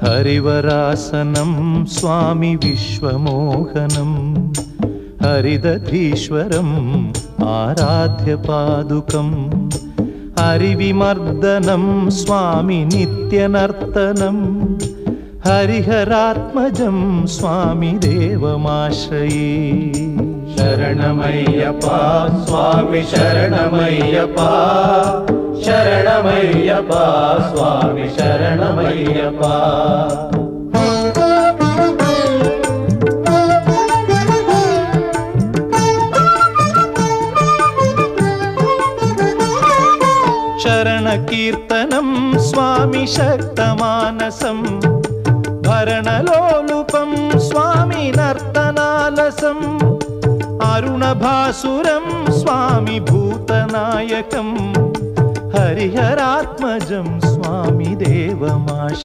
हरिवरासनं स्वामी विश्वमोहनं हरिदधीश्वरम् आराध्य पादुकं हरिविमर्दनं स्वामी नित्यनर्तनं हरिहरात्मजं स्वामी देवमाश्रये। शरणमय्यप्पा स्वामी शरणमय्यप्पा शरणमय्यप्पा स्वामी शरणमय्यप्पा। शरणकीर्तनं स्वामी शक्तमानसं भरणलोलुपं स्वामी नर्तनालसम् अरुणभासुरं स्वामी भूतनायकं हरिहरात्मजं स्वामी देवमाश्रये।